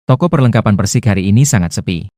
Toko perlengkapan persik hari ini sangat sepi.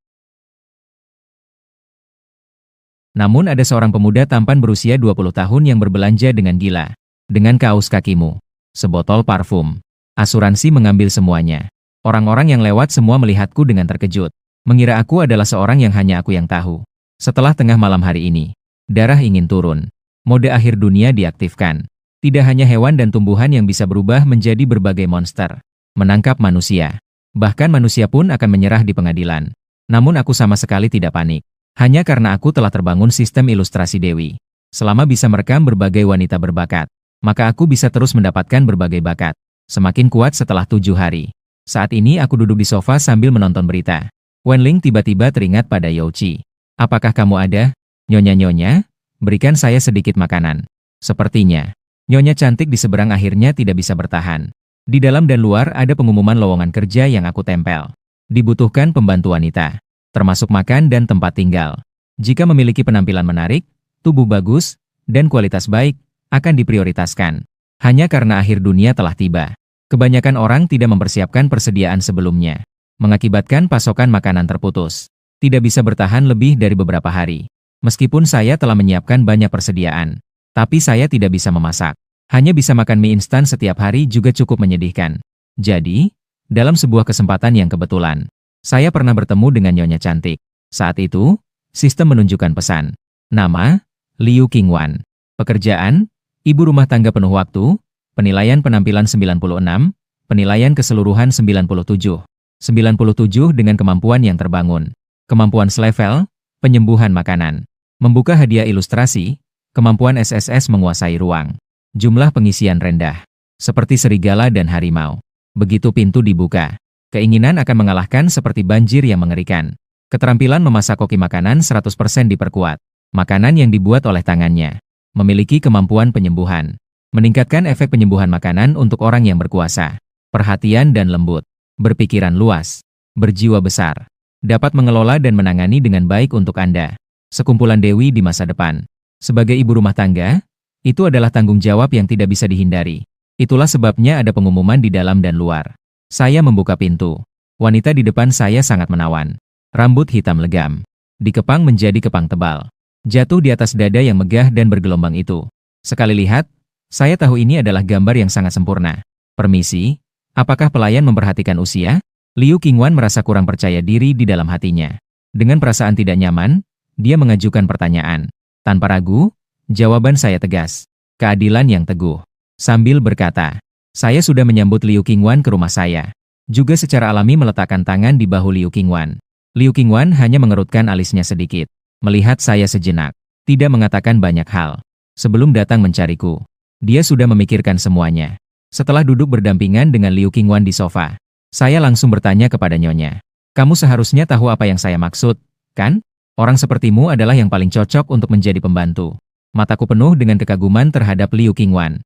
Namun ada seorang pemuda tampan berusia 20 tahun yang berbelanja dengan gila. Dengan kaos kakimu, sebotol parfum, asuransi mengambil semuanya. Orang-orang yang lewat semua melihatku dengan terkejut. Mengira aku adalah seorang yang hanya aku yang tahu. Setelah tengah malam hari ini, darah ingin turun. Mode akhir dunia diaktifkan. Tidak hanya hewan dan tumbuhan yang bisa berubah menjadi berbagai monster. Menangkap manusia. Bahkan manusia pun akan menyerah di pengadilan. Namun aku sama sekali tidak panik. Hanya karena aku telah terbangun sistem ilustrasi Dewi. Selama bisa merekam berbagai wanita berbakat, maka aku bisa terus mendapatkan berbagai bakat. Semakin kuat setelah 7 hari. Saat ini aku duduk di sofa sambil menonton berita. Wenling tiba-tiba teringat pada Youchi. Apakah kamu ada? Nyonya-nyonya, berikan saya sedikit makanan. Sepertinya, nyonya cantik di seberang akhirnya tidak bisa bertahan. Di dalam dan luar ada pengumuman lowongan kerja yang aku tempel. Dibutuhkan pembantu wanita, termasuk makan dan tempat tinggal. Jika memiliki penampilan menarik, tubuh bagus, dan kualitas baik, akan diprioritaskan. Hanya karena akhir dunia telah tiba. Kebanyakan orang tidak mempersiapkan persediaan sebelumnya. Mengakibatkan pasokan makanan terputus. Tidak bisa bertahan lebih dari beberapa hari. Meskipun saya telah menyiapkan banyak persediaan, tapi saya tidak bisa memasak. Hanya bisa makan mie instan setiap hari juga cukup menyedihkan. Jadi, dalam sebuah kesempatan yang kebetulan, saya pernah bertemu dengan nyonya cantik. Saat itu, sistem menunjukkan pesan. Nama, Liu Qingwan. Pekerjaan, ibu rumah tangga penuh waktu. Penilaian penampilan 96, penilaian keseluruhan 97. 97 dengan kemampuan yang terbangun. Kemampuan selevel, penyembuhan makanan. Membuka hadiah ilustrasi, kemampuan SSS menguasai ruang. Jumlah pengisian rendah. Seperti serigala dan harimau. Begitu pintu dibuka, keinginan akan mengalahkan seperti banjir yang mengerikan. Keterampilan memasak koki makanan 100% diperkuat. Makanan yang dibuat oleh tangannya. Memiliki kemampuan penyembuhan. Meningkatkan efek penyembuhan makanan untuk orang yang berkuasa. Perhatian dan lembut. Berpikiran luas. Berjiwa besar. Dapat mengelola dan menangani dengan baik untuk Anda. Sekumpulan dewi di masa depan. Sebagai ibu rumah tangga, itu adalah tanggung jawab yang tidak bisa dihindari. Itulah sebabnya ada pengumuman di dalam dan luar. Saya membuka pintu. Wanita di depan saya sangat menawan. Rambut hitam legam. Dikepang menjadi kepang tebal. Jatuh di atas dada yang megah dan bergelombang itu. Sekali lihat, saya tahu ini adalah gambar yang sangat sempurna. Permisi, apakah pelayan memperhatikan usia? Liu Qingwan merasa kurang percaya diri di dalam hatinya. Dengan perasaan tidak nyaman, dia mengajukan pertanyaan. Tanpa ragu, jawaban saya tegas. Keadilan yang teguh. Sambil berkata, saya sudah menyambut Liu Qingwan ke rumah saya. Juga secara alami meletakkan tangan di bahu Liu Qingwan. Liu Qingwan hanya mengerutkan alisnya sedikit. Melihat saya sejenak. Tidak mengatakan banyak hal. Sebelum datang mencariku, dia sudah memikirkan semuanya. Setelah duduk berdampingan dengan Liu Qingwan di sofa, saya langsung bertanya kepada nyonya. Kamu seharusnya tahu apa yang saya maksud, kan? Orang sepertimu adalah yang paling cocok untuk menjadi pembantu. Mataku penuh dengan kekaguman terhadap Liu Qingwan.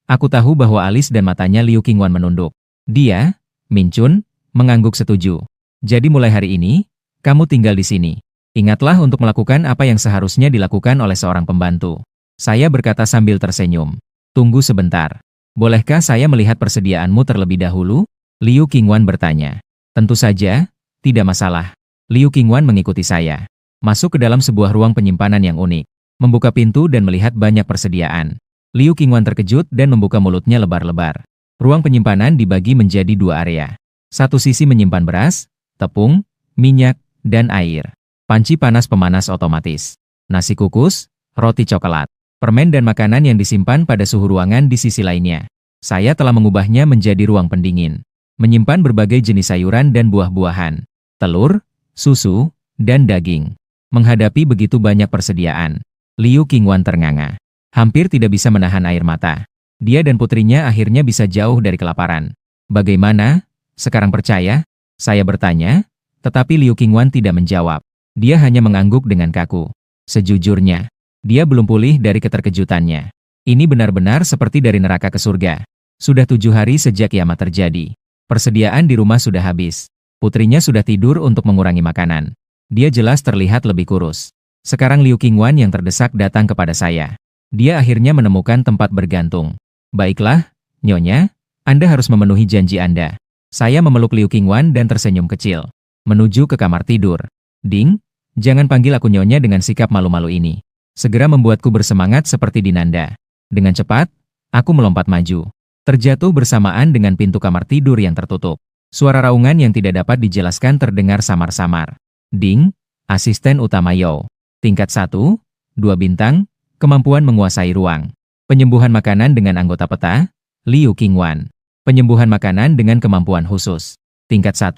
Aku tahu bahwa alis dan matanya Liu Qingwan menunduk. Dia, Min Chun, mengangguk setuju. Jadi mulai hari ini, kamu tinggal di sini. Ingatlah untuk melakukan apa yang seharusnya dilakukan oleh seorang pembantu. Saya berkata sambil tersenyum. Tunggu sebentar. Bolehkah saya melihat persediaanmu terlebih dahulu? Liu Qingwan bertanya. Tentu saja, tidak masalah. Liu Qingwan mengikuti saya. Masuk ke dalam sebuah ruang penyimpanan yang unik. Membuka pintu dan melihat banyak persediaan. Liu Qingwan terkejut dan membuka mulutnya lebar-lebar. Ruang penyimpanan dibagi menjadi 2 area. Satu sisi menyimpan beras, tepung, minyak, dan air. Panci panas pemanas otomatis. Nasi kukus, roti coklat, permen dan makanan yang disimpan pada suhu ruangan di sisi lainnya. Saya telah mengubahnya menjadi ruang pendingin. Menyimpan berbagai jenis sayuran dan buah-buahan, telur, susu, dan daging. Menghadapi begitu banyak persediaan, Liu Qingwan ternganga. Hampir tidak bisa menahan air mata. Dia dan putrinya akhirnya bisa jauh dari kelaparan. Bagaimana? Sekarang percaya? Saya bertanya, tetapi Liu Qingwan tidak menjawab. Dia hanya mengangguk dengan kaku. Sejujurnya, dia belum pulih dari keterkejutannya. Ini benar-benar seperti dari neraka ke surga. Sudah 7 hari sejak kiamat terjadi. Persediaan di rumah sudah habis. Putrinya sudah tidur untuk mengurangi makanan. Dia jelas terlihat lebih kurus. Sekarang Liu Qingwan yang terdesak datang kepada saya. Dia akhirnya menemukan tempat bergantung. Baiklah, Nyonya, Anda harus memenuhi janji Anda. Saya memeluk Liu Qingwan dan tersenyum kecil. Menuju ke kamar tidur. Ding, jangan panggil aku nyonya dengan sikap malu-malu ini. Segera membuatku bersemangat seperti Dinanda. Dengan cepat, aku melompat maju. Terjatuh bersamaan dengan pintu kamar tidur yang tertutup. Suara raungan yang tidak dapat dijelaskan terdengar samar-samar. Ding, asisten utama Yao. Tingkat 1, 2 bintang, kemampuan menguasai ruang. Penyembuhan makanan dengan anggota peta, Liu Qingwan. Penyembuhan makanan dengan kemampuan khusus. Tingkat 1,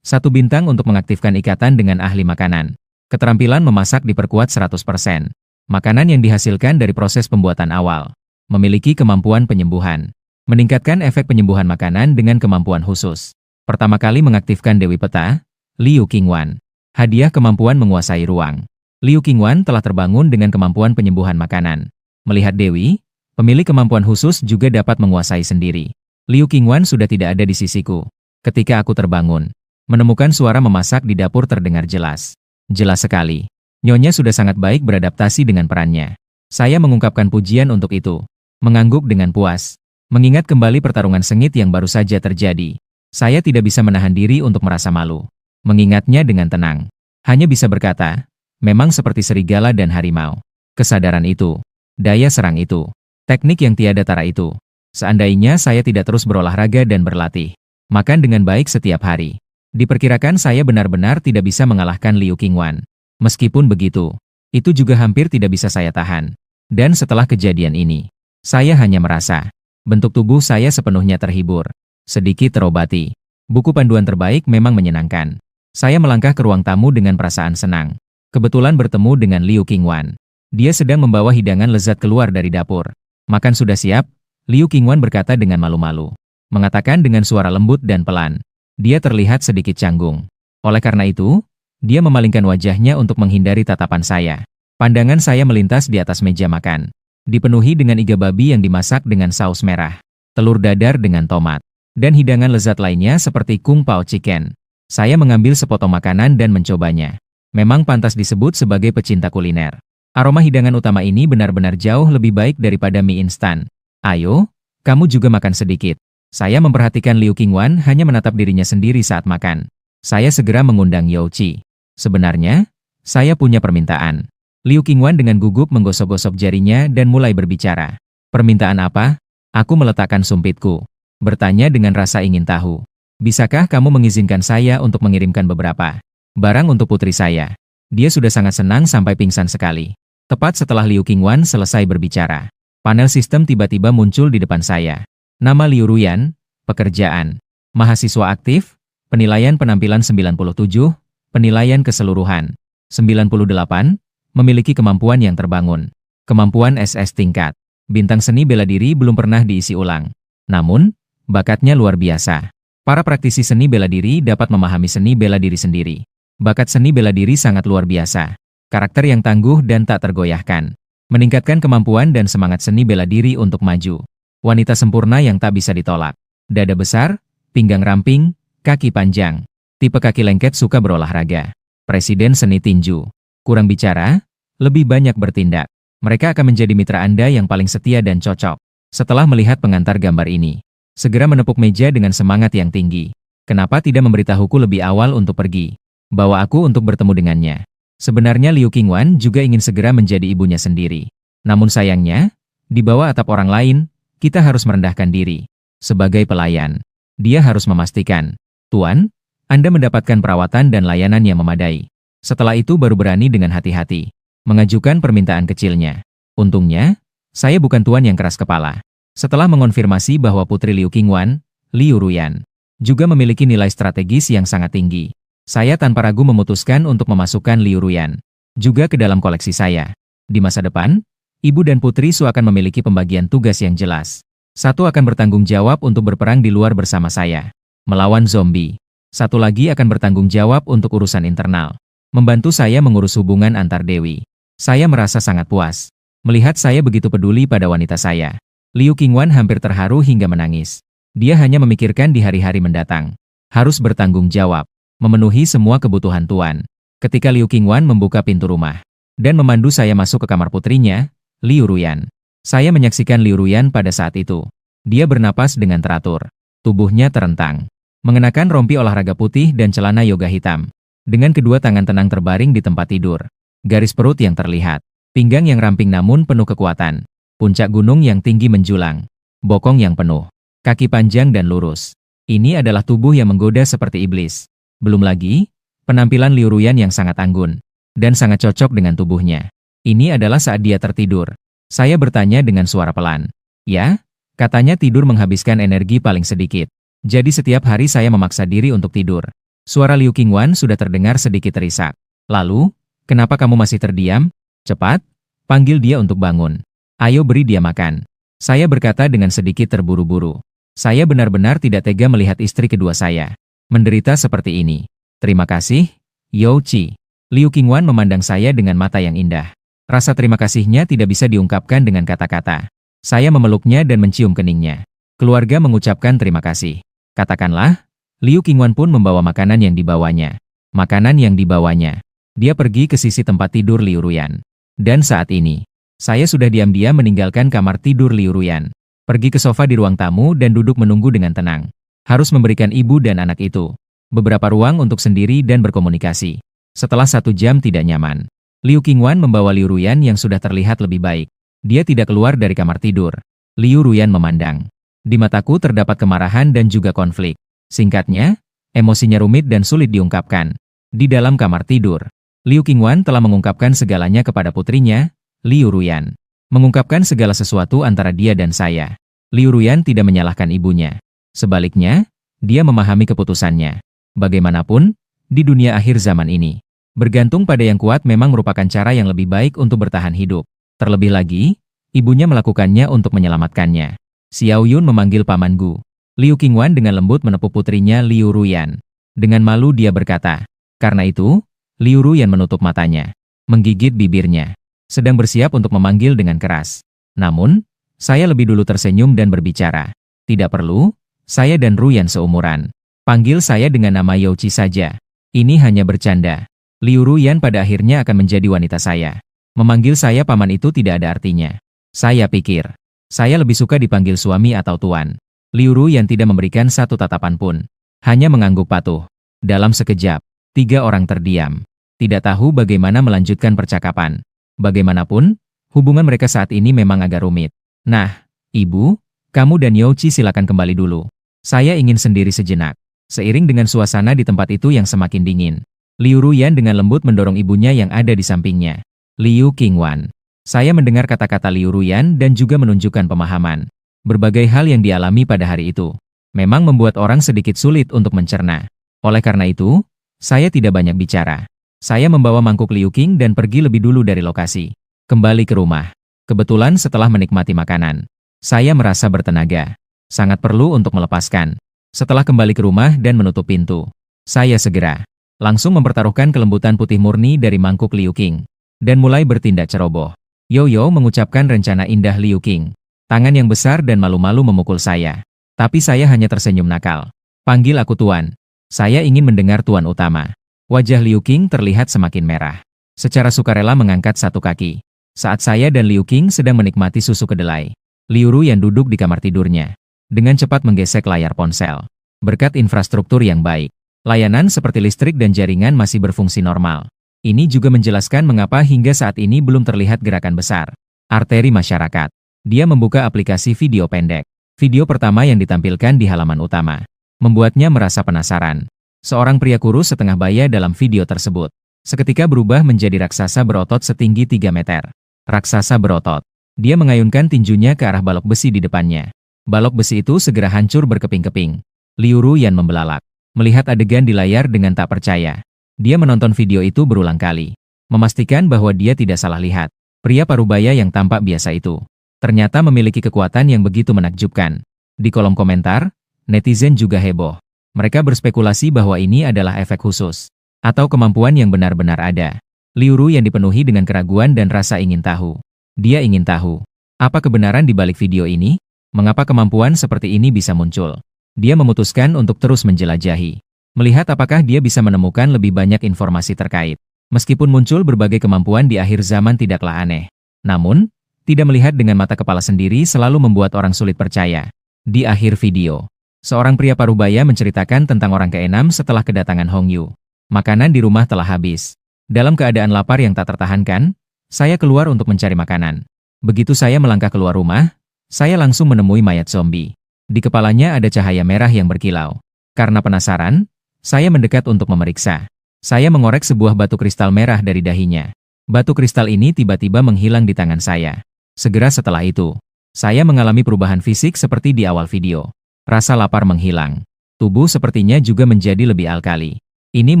1 bintang untuk mengaktifkan ikatan dengan ahli makanan. Keterampilan memasak diperkuat 100%. Makanan yang dihasilkan dari proses pembuatan awal. Memiliki kemampuan penyembuhan. Meningkatkan efek penyembuhan makanan dengan kemampuan khusus. Pertama kali mengaktifkan Dewi Peta, Liu Qingwan. Hadiah kemampuan menguasai ruang. Liu Qingwan telah terbangun dengan kemampuan penyembuhan makanan. Melihat Dewi, pemilik kemampuan khusus juga dapat menguasai sendiri. Liu Qingwan sudah tidak ada di sisiku. Ketika aku terbangun, menemukan suara memasak di dapur terdengar jelas. Jelas sekali. Nyonya sudah sangat baik beradaptasi dengan perannya. Saya mengungkapkan pujian untuk itu. Mengangguk dengan puas. Mengingat kembali pertarungan sengit yang baru saja terjadi. Saya tidak bisa menahan diri untuk merasa malu. Mengingatnya dengan tenang. Hanya bisa berkata, memang seperti serigala dan harimau. Kesadaran itu. Daya serang itu. Teknik yang tiada tara itu. Seandainya saya tidak terus berolahraga dan berlatih. Makan dengan baik setiap hari. Diperkirakan saya benar-benar tidak bisa mengalahkan Liu Qingwan. Meskipun begitu, itu juga hampir tidak bisa saya tahan. Dan setelah kejadian ini, saya hanya merasa, bentuk tubuh saya sepenuhnya terhibur. Sedikit terobati. Buku panduan terbaik memang menyenangkan. Saya melangkah ke ruang tamu dengan perasaan senang. Kebetulan bertemu dengan Liu Qingwan. Dia sedang membawa hidangan lezat keluar dari dapur. Makan sudah siap? Liu Qingwan berkata dengan malu-malu. Mengatakan dengan suara lembut dan pelan. Dia terlihat sedikit canggung. Oleh karena itu, dia memalingkan wajahnya untuk menghindari tatapan saya. Pandangan saya melintas di atas meja makan. Dipenuhi dengan iga babi yang dimasak dengan saus merah. Telur dadar dengan tomat. Dan hidangan lezat lainnya seperti Kung Pao Chicken. Saya mengambil sepotong makanan dan mencobanya. Memang pantas disebut sebagai pecinta kuliner. Aroma hidangan utama ini benar-benar jauh lebih baik daripada mie instan. Ayo, kamu juga makan sedikit. Saya memperhatikan Liu Qingwan hanya menatap dirinya sendiri saat makan. Saya segera mengundang Yao Qi. Sebenarnya, saya punya permintaan. Liu Qingwan dengan gugup menggosok-gosok jarinya dan mulai berbicara. Permintaan apa? Aku meletakkan sumpitku. Bertanya dengan rasa ingin tahu. Bisakah kamu mengizinkan saya untuk mengirimkan beberapa barang untuk putri saya? Dia sudah sangat senang sampai pingsan sekali. Tepat setelah Liu Qingwan selesai berbicara, panel sistem tiba-tiba muncul di depan saya. Nama Liu Ruyan, pekerjaan, mahasiswa aktif, penilaian penampilan 97, penilaian keseluruhan 98, memiliki kemampuan yang terbangun. Kemampuan SS tingkat. Bintang seni bela diri belum pernah diisi ulang. Namun, bakatnya luar biasa. Para praktisi seni bela diri dapat memahami seni bela diri sendiri. Bakat seni bela diri sangat luar biasa. Karakter yang tangguh dan tak tergoyahkan. Meningkatkan kemampuan dan semangat seni bela diri untuk maju. Wanita sempurna yang tak bisa ditolak. Dada besar, pinggang ramping, kaki panjang. Tipe kaki lengket suka berolahraga. Presiden seni tinju. Kurang bicara, lebih banyak bertindak. Mereka akan menjadi mitra Anda yang paling setia dan cocok. Setelah melihat pengantar gambar ini, segera menepuk meja dengan semangat yang tinggi. Kenapa tidak memberitahuku lebih awal untuk pergi? Bawa aku untuk bertemu dengannya. Sebenarnya Liu Qingwan juga ingin segera menjadi ibunya sendiri. Namun sayangnya, di bawah atap orang lain, kita harus merendahkan diri. Sebagai pelayan, dia harus memastikan, Tuan, Anda mendapatkan perawatan dan layanan yang memadai. Setelah itu baru berani dengan hati-hati mengajukan permintaan kecilnya. Untungnya, saya bukan tuan yang keras kepala. Setelah mengonfirmasi bahwa putri Liu Qingwan, Liu Ruyan, juga memiliki nilai strategis yang sangat tinggi, saya tanpa ragu memutuskan untuk memasukkan Liu Ruyan juga ke dalam koleksi saya. Di masa depan, ibu dan putri Su akan memiliki pembagian tugas yang jelas. Satu akan bertanggung jawab untuk berperang di luar bersama saya, melawan zombie. Satu lagi akan bertanggung jawab untuk urusan internal, membantu saya mengurus hubungan antar dewi. Saya merasa sangat puas melihat saya begitu peduli pada wanita saya. Liu Qingwan hampir terharu hingga menangis. Dia hanya memikirkan di hari-hari mendatang. Harus bertanggung jawab, memenuhi semua kebutuhan tuan. Ketika Liu Qingwan membuka pintu rumah dan memandu saya masuk ke kamar putrinya, Liu Ruyan. Saya menyaksikan Liu Ruyan pada saat itu. Dia bernapas dengan teratur. Tubuhnya terentang. mengenakan rompi olahraga putih dan celana yoga hitam. Dengan kedua tangan tenang terbaring di tempat tidur. Garis perut yang terlihat, pinggang yang ramping namun penuh kekuatan, puncak gunung yang tinggi menjulang, bokong yang penuh, kaki panjang dan lurus. Ini adalah tubuh yang menggoda seperti iblis. Belum lagi, penampilan Liu Ruyan yang sangat anggun, dan sangat cocok dengan tubuhnya. Ini adalah saat dia tertidur. Saya bertanya dengan suara pelan. Ya, katanya tidur menghabiskan energi paling sedikit. Jadi setiap hari saya memaksa diri untuk tidur. Suara Liu Qingwan sudah terdengar sedikit terisak. Lalu, kenapa kamu masih terdiam? Cepat, panggil dia untuk bangun. Ayo beri dia makan. Saya berkata dengan sedikit terburu-buru. Saya benar-benar tidak tega melihat istri kedua saya menderita seperti ini. Terima kasih, You Qi. Liu Qingwan memandang saya dengan mata yang indah. Rasa terima kasihnya tidak bisa diungkapkan dengan kata-kata. Saya memeluknya dan mencium keningnya. Keluarga mengucapkan terima kasih. Katakanlah, Liu Qingwan pun membawa makanan yang dibawanya. Makanan yang dibawanya. Dia pergi ke sisi tempat tidur Liu Ruyan. Dan saat ini, saya sudah diam-diam meninggalkan kamar tidur Liu Ruyan. Pergi ke sofa di ruang tamu dan duduk menunggu dengan tenang. Harus memberikan ibu dan anak itu beberapa ruang untuk sendiri dan berkomunikasi. Setelah 1 jam tidak nyaman, Liu Qingwan membawa Liu Ruyan yang sudah terlihat lebih baik. Dia tidak keluar dari kamar tidur. Liu Ruyan memandang. Di mataku terdapat kemarahan dan juga konflik. Singkatnya, emosinya rumit dan sulit diungkapkan. Di dalam kamar tidur, Liu Qingwan telah mengungkapkan segalanya kepada putrinya, Liu Ruyan. Mengungkapkan segala sesuatu antara dia dan saya. Liu Ruyan tidak menyalahkan ibunya. Sebaliknya, dia memahami keputusannya. Bagaimanapun, di dunia akhir zaman ini, bergantung pada yang kuat memang merupakan cara yang lebih baik untuk bertahan hidup. Terlebih lagi, ibunya melakukannya untuk menyelamatkannya. Xiao Yun memanggil Paman Gu. Liu Qingwan dengan lembut menepuk putrinya Liu Ruyan. Dengan malu dia berkata, karena itu, Liu Ruyan menutup matanya, menggigit bibirnya, sedang bersiap untuk memanggil dengan keras. Namun, saya lebih dulu tersenyum dan berbicara. Tidak perlu, saya dan Ruyan seumuran. Panggil saya dengan nama You Qi saja. Ini hanya bercanda. Liu Ruyan pada akhirnya akan menjadi wanita saya. Memanggil saya paman itu tidak ada artinya. Saya pikir, saya lebih suka dipanggil suami atau tuan. Liu Ruyan tidak memberikan satu tatapan pun. Hanya mengangguk patuh. Dalam sekejap, 3 orang terdiam. Tidak tahu bagaimana melanjutkan percakapan. Bagaimanapun, hubungan mereka saat ini memang agak rumit. Nah, ibu, kamu dan You Qi silakan kembali dulu. Saya ingin sendiri sejenak. Seiring dengan suasana di tempat itu yang semakin dingin, Liu Ruyan dengan lembut mendorong ibunya yang ada di sampingnya. Liu Qingwan. Saya mendengar kata-kata Liu Ruyan dan juga menunjukkan pemahaman. Berbagai hal yang dialami pada hari itu memang membuat orang sedikit sulit untuk mencerna. Oleh karena itu, saya tidak banyak bicara. Saya membawa mangkuk Liu Qing dan pergi lebih dulu dari lokasi. Kembali ke rumah. Kebetulan setelah menikmati makanan, saya merasa bertenaga. Sangat perlu untuk melepaskan. Setelah kembali ke rumah dan menutup pintu, saya segera langsung mempertaruhkan kelembutan putih murni dari mangkuk Liu Qing dan mulai bertindak ceroboh. Yo mengucapkan rencana indah Liu Qing. Tangan yang besar dan malu-malu memukul saya. Tapi saya hanya tersenyum nakal. Panggil aku tuan. Saya ingin mendengar tuan utama. Wajah Liu Qing terlihat semakin merah. Secara sukarela mengangkat satu kaki. Saat saya dan Liu Qing sedang menikmati susu kedelai, Liu Ruyan duduk di kamar tidurnya. Dengan cepat menggesek layar ponsel. Berkat infrastruktur yang baik, layanan seperti listrik dan jaringan masih berfungsi normal. Ini juga menjelaskan mengapa hingga saat ini belum terlihat gerakan besar arteri masyarakat. Dia membuka aplikasi video pendek. Video pertama yang ditampilkan di halaman utama membuatnya merasa penasaran. Seorang pria kurus setengah baya dalam video tersebut seketika berubah menjadi raksasa berotot setinggi 3 meter. Raksasa berotot. Dia mengayunkan tinjunya ke arah balok besi di depannya. Balok besi itu segera hancur berkeping-keping. Liu Ruyan membelalak, melihat adegan di layar dengan tak percaya. Dia menonton video itu berulang kali, memastikan bahwa dia tidak salah lihat. Pria parubaya yang tampak biasa itu ternyata memiliki kekuatan yang begitu menakjubkan. Di kolom komentar, netizen juga heboh. Mereka berspekulasi bahwa ini adalah efek khusus, atau kemampuan yang benar-benar ada. Liu Ruyan dipenuhi dengan keraguan dan rasa ingin tahu. Dia ingin tahu, apa kebenaran di balik video ini? Mengapa kemampuan seperti ini bisa muncul? Dia memutuskan untuk terus menjelajahi. Melihat apakah dia bisa menemukan lebih banyak informasi terkait. Meskipun muncul berbagai kemampuan di akhir zaman tidaklah aneh. Namun, tidak melihat dengan mata kepala sendiri selalu membuat orang sulit percaya. Di akhir video, Seorang pria parubaya menceritakan tentang orang keenam setelah kedatangan Hong Yu. Makanan di rumah telah habis. Dalam keadaan lapar yang tak tertahankan, saya keluar untuk mencari makanan. Begitu saya melangkah keluar rumah, saya langsung menemui mayat zombie. Di kepalanya ada cahaya merah yang berkilau. Karena penasaran, saya mendekat untuk memeriksa. Saya mengorek sebuah batu kristal merah dari dahinya. Batu kristal ini tiba-tiba menghilang di tangan saya. Segera setelah itu, saya mengalami perubahan fisik seperti di awal video. Rasa lapar menghilang. Tubuh sepertinya juga menjadi lebih alkali. Ini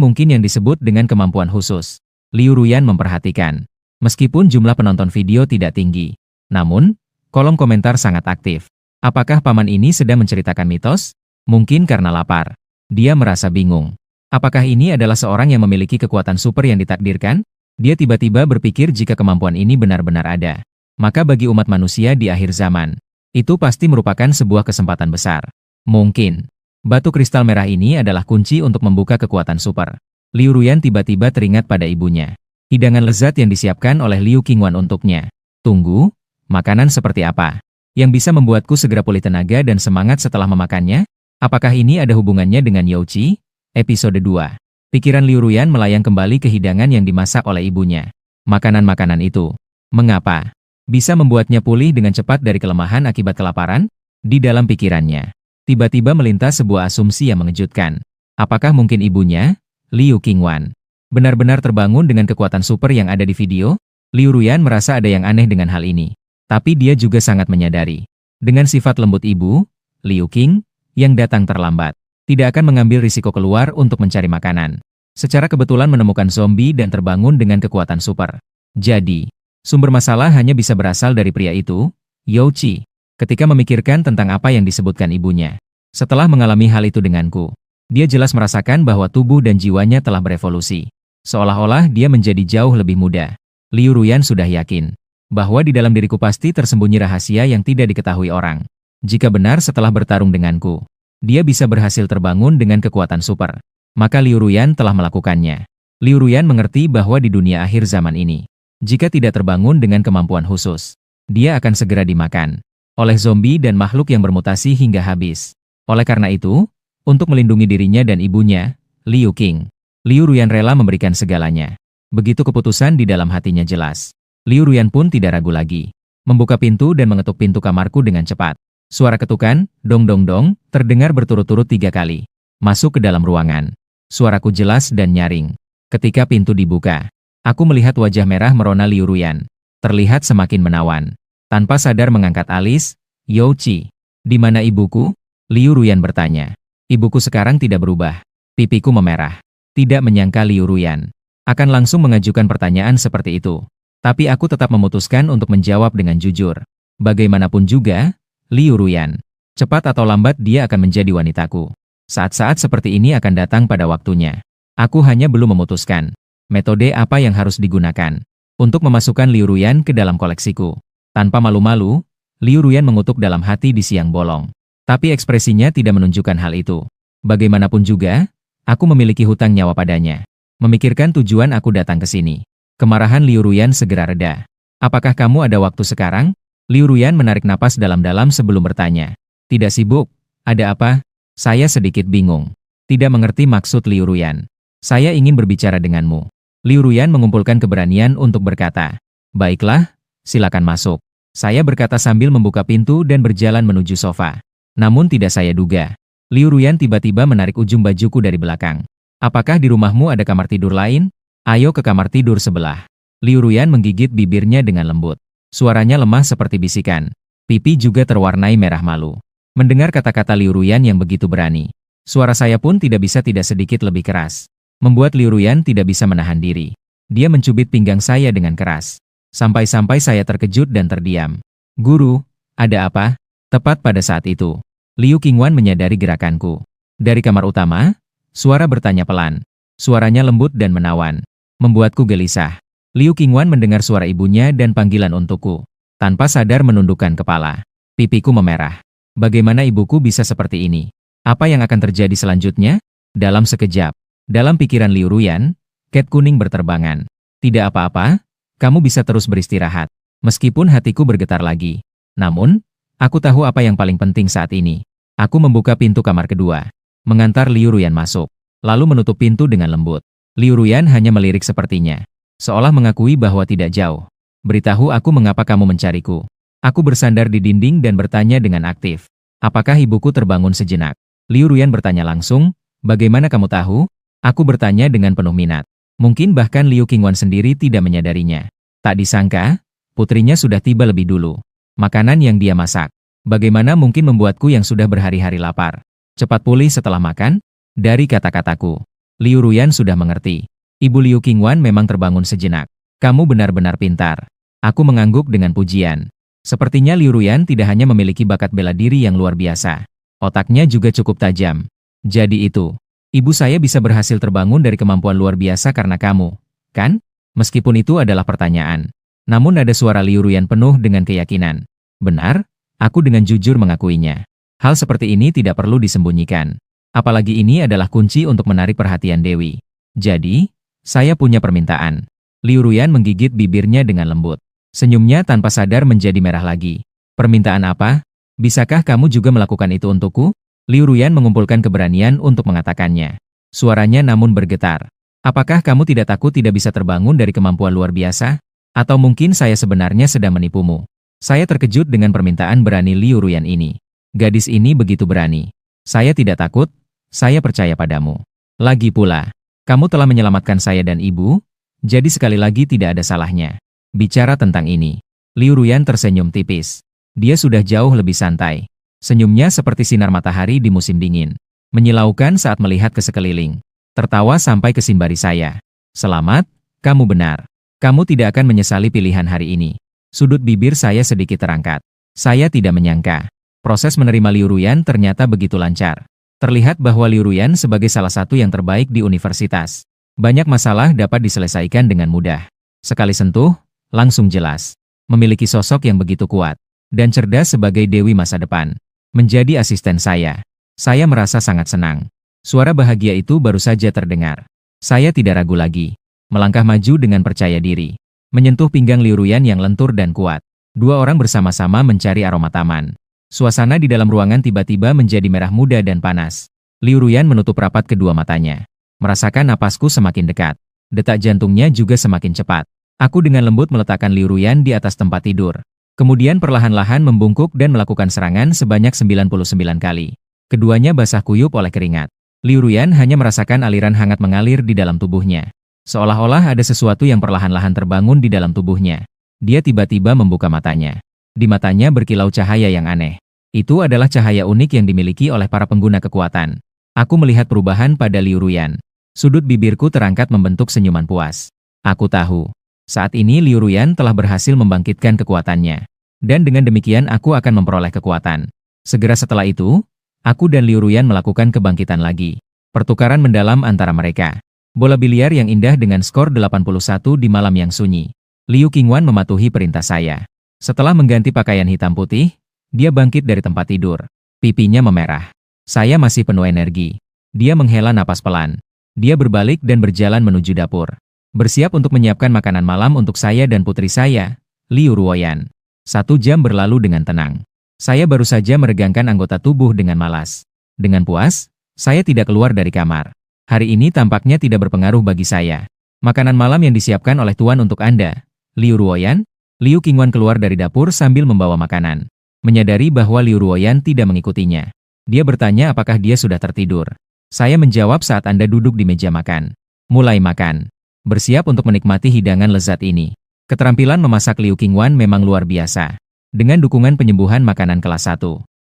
mungkin yang disebut dengan kemampuan khusus. Liu Ruyan memperhatikan. Meskipun jumlah penonton video tidak tinggi, namun, kolom komentar sangat aktif. Apakah paman ini sedang menceritakan mitos? Mungkin karena lapar. Dia merasa bingung. Apakah ini adalah seorang yang memiliki kekuatan super yang ditakdirkan? Dia tiba-tiba berpikir jika kemampuan ini benar-benar ada. Maka bagi umat manusia di akhir zaman, itu pasti merupakan sebuah kesempatan besar. Mungkin, batu kristal merah ini adalah kunci untuk membuka kekuatan super. Liu Ruyan tiba-tiba teringat pada ibunya. Hidangan lezat yang disiapkan oleh Liu Qingwan untuknya. Tunggu, makanan seperti apa? Yang bisa membuatku segera pulih tenaga dan semangat setelah memakannya? Apakah ini ada hubungannya dengan Youqi? Episode 2. Pikiran Liu Ruyan melayang kembali ke hidangan yang dimasak oleh ibunya. Makanan-makanan itu, mengapa bisa membuatnya pulih dengan cepat dari kelemahan akibat kelaparan? Di dalam pikirannya, tiba-tiba melintas sebuah asumsi yang mengejutkan. Apakah mungkin ibunya, Liu Qingwan, benar-benar terbangun dengan kekuatan super yang ada di video? Liu Ruyan merasa ada yang aneh dengan hal ini. Tapi dia juga sangat menyadari. Dengan sifat lembut ibu, Liu Qing, yang datang terlambat, tidak akan mengambil risiko keluar untuk mencari makanan. Secara kebetulan menemukan zombie dan terbangun dengan kekuatan super. Jadi, sumber masalah hanya bisa berasal dari pria itu, Youqi. Ketika memikirkan tentang apa yang disebutkan ibunya. Setelah mengalami hal itu denganku, dia jelas merasakan bahwa tubuh dan jiwanya telah berevolusi. Seolah-olah dia menjadi jauh lebih muda. Liu Ruyan sudah yakin bahwa di dalam diriku pasti tersembunyi rahasia yang tidak diketahui orang. Jika benar setelah bertarung denganku, dia bisa berhasil terbangun dengan kekuatan super. Maka Liu Ruyan telah melakukannya. Liu Ruyan mengerti bahwa di dunia akhir zaman ini, jika tidak terbangun dengan kemampuan khusus, dia akan segera dimakan oleh zombie dan makhluk yang bermutasi hingga habis. Oleh karena itu, untuk melindungi dirinya dan ibunya, Liu Qing, Liu Ruyan rela memberikan segalanya. Begitu keputusan di dalam hatinya jelas. Liu Ruyan pun tidak ragu lagi. Membuka pintu dan mengetuk pintu kamarku dengan cepat. Suara ketukan, dong dong dong, terdengar berturut-turut 3 kali. Masuk ke dalam ruangan. Suaraku jelas dan nyaring. Ketika pintu dibuka, aku melihat wajah merah merona Liu Ruyan. Terlihat semakin menawan. Tanpa sadar mengangkat alis, Youqi, di mana ibuku? Liu Ruyan bertanya. Ibuku sekarang tidak berubah. Pipiku memerah. Tidak menyangka Liu Ruyan akan langsung mengajukan pertanyaan seperti itu. Tapi aku tetap memutuskan untuk menjawab dengan jujur. Bagaimanapun juga, Liu Ruyan, cepat atau lambat dia akan menjadi wanitaku. Saat-saat seperti ini akan datang pada waktunya. Aku hanya belum memutuskan metode apa yang harus digunakan untuk memasukkan Liu Ruyan ke dalam koleksiku. Tanpa malu-malu, Liu Ruyan mengutuk dalam hati di siang bolong. Tapi ekspresinya tidak menunjukkan hal itu. Bagaimanapun juga, aku memiliki hutang nyawa padanya. Memikirkan tujuan aku datang ke sini. Kemarahan Liu Ruyan segera reda. Apakah kamu ada waktu sekarang? Liu Ruyan menarik napas dalam-dalam sebelum bertanya. Tidak sibuk. Ada apa? Saya sedikit bingung. Tidak mengerti maksud Liu Ruyan. Saya ingin berbicara denganmu. Liu Ruyan mengumpulkan keberanian untuk berkata. Baiklah, silakan masuk. Saya berkata sambil membuka pintu dan berjalan menuju sofa. Namun tidak saya duga. Liu Ruyan tiba-tiba menarik ujung bajuku dari belakang. Apakah di rumahmu ada kamar tidur lain? Ayo ke kamar tidur sebelah. Liu Ruyan menggigit bibirnya dengan lembut. Suaranya lemah seperti bisikan. Pipi juga terwarnai merah malu. Mendengar kata-kata Liu Ruyan yang begitu berani, suara saya pun tidak bisa tidak sedikit lebih keras. Membuat Liu Ruyan tidak bisa menahan diri. Dia mencubit pinggang saya dengan keras. Sampai-sampai saya terkejut dan terdiam. Guru, ada apa? Tepat pada saat itu, Liu Qingwan menyadari gerakanku. Dari kamar utama, suara bertanya pelan. Suaranya lembut dan menawan. Membuatku gelisah. Liu Qingwan mendengar suara ibunya dan panggilan untukku. Tanpa sadar menundukkan kepala. Pipiku memerah. Bagaimana ibuku bisa seperti ini? Apa yang akan terjadi selanjutnya? Dalam sekejap, dalam pikiran Liu Ruyan, cat kuning berterbangan. Tidak apa-apa, kamu bisa terus beristirahat. Meskipun hatiku bergetar lagi. Namun, aku tahu apa yang paling penting saat ini. Aku membuka pintu kamar kedua, mengantar Liu Ruyan masuk, lalu menutup pintu dengan lembut. Liu Ruyan hanya melirik sepertinya, seolah mengakui bahwa tidak jauh. Beritahu aku mengapa kamu mencariku. Aku bersandar di dinding dan bertanya dengan aktif. Apakah ibuku terbangun sejenak? Liu Ruyan bertanya langsung, bagaimana kamu tahu? Aku bertanya dengan penuh minat. Mungkin bahkan Liu Qingwan sendiri tidak menyadarinya. Tak disangka, putrinya sudah tiba lebih dulu. Makanan yang dia masak. Bagaimana mungkin membuatku yang sudah berhari-hari lapar? Cepat pulih setelah makan? Dari kata-kataku, Liu Ruyan sudah mengerti. Ibu Liu Qingwan memang terbangun sejenak. Kamu benar-benar pintar. Aku mengangguk dengan pujian. Sepertinya Liu Ruyan tidak hanya memiliki bakat bela diri yang luar biasa. Otaknya juga cukup tajam. Jadi itu, ibu saya bisa berhasil terbangun dari kemampuan luar biasa karena kamu, kan? Meskipun itu adalah pertanyaan. Namun ada suara Liu Ruyan penuh dengan keyakinan. Benar, aku dengan jujur mengakuinya. Hal seperti ini tidak perlu disembunyikan. Apalagi ini adalah kunci untuk menarik perhatian Dewi. Jadi, saya punya permintaan. Liu Ruyan menggigit bibirnya dengan lembut. Senyumnya tanpa sadar menjadi merah lagi. Permintaan apa? Bisakah kamu juga melakukan itu untukku? Liu Ruyan mengumpulkan keberanian untuk mengatakannya. Suaranya namun bergetar. Apakah kamu tidak takut tidak bisa terbangun dari kemampuan luar biasa? Atau mungkin saya sebenarnya sedang menipumu? Saya terkejut dengan permintaan berani Liu Ruyan ini. Gadis ini begitu berani. Saya tidak takut, saya percaya padamu. Lagi pula, kamu telah menyelamatkan saya dan ibu, jadi sekali lagi tidak ada salahnya. Bicara tentang ini, Liu Ruyan tersenyum tipis. Dia sudah jauh lebih santai. Senyumnya seperti sinar matahari di musim dingin. Menyilaukan saat melihat ke sekeliling. Tertawa sampai ke simbari saya. Selamat, kamu benar. Kamu tidak akan menyesali pilihan hari ini. Sudut bibir saya sedikit terangkat. Saya tidak menyangka. Proses menerima Liu Ruyan ternyata begitu lancar. Terlihat bahwa Liu Ruyan sebagai salah satu yang terbaik di universitas. Banyak masalah dapat diselesaikan dengan mudah. Sekali sentuh, langsung jelas. Memiliki sosok yang begitu kuat. Dan cerdas sebagai dewi masa depan. Menjadi asisten saya. Saya merasa sangat senang. Suara bahagia itu baru saja terdengar. Saya tidak ragu lagi. Melangkah maju dengan percaya diri. Menyentuh pinggang Liu Ruyan yang lentur dan kuat. Dua orang bersama-sama mencari aroma taman. Suasana di dalam ruangan tiba-tiba menjadi merah muda dan panas. Liu Ruyan menutup rapat kedua matanya. Merasakan napasku semakin dekat. Detak jantungnya juga semakin cepat. Aku dengan lembut meletakkan Liu Ruyan di atas tempat tidur. Kemudian perlahan-lahan membungkuk dan melakukan serangan sebanyak 99 kali. Keduanya basah kuyup oleh keringat. Liu Ruyan hanya merasakan aliran hangat mengalir di dalam tubuhnya. Seolah-olah ada sesuatu yang perlahan-lahan terbangun di dalam tubuhnya. Dia tiba-tiba membuka matanya. Di matanya berkilau cahaya yang aneh. Itu adalah cahaya unik yang dimiliki oleh para pengguna kekuatan. Aku melihat perubahan pada Liu Ruyan. Sudut bibirku terangkat membentuk senyuman puas. Aku tahu. Saat ini Liu Ruyan telah berhasil membangkitkan kekuatannya. Dan dengan demikian aku akan memperoleh kekuatan. Segera setelah itu, aku dan Liu Ruyan melakukan kebangkitan lagi. Pertukaran mendalam antara mereka. Bola biliar yang indah dengan skor 81 di malam yang sunyi. Liu Qingwan mematuhi perintah saya. Setelah mengganti pakaian hitam putih, dia bangkit dari tempat tidur. Pipinya memerah. Saya masih penuh energi. Dia menghela napas pelan. Dia berbalik dan berjalan menuju dapur. Bersiap untuk menyiapkan makanan malam untuk saya dan putri saya, Liu Ruoyan. 1 jam berlalu dengan tenang. Saya baru saja meregangkan anggota tubuh dengan malas. Dengan puas, saya tidak keluar dari kamar. Hari ini tampaknya tidak berpengaruh bagi saya. Makanan malam yang disiapkan oleh Tuan untuk Anda, Liu Ruoyan. Liu Qingwan keluar dari dapur sambil membawa makanan. Menyadari bahwa Liu Ruoyan tidak mengikutinya. Dia bertanya apakah dia sudah tertidur. Saya menjawab saat Anda duduk di meja makan. Mulai makan. Bersiap untuk menikmati hidangan lezat ini. Keterampilan memasak Liu Qingwan memang luar biasa. Dengan dukungan penyembuhan makanan kelas 1.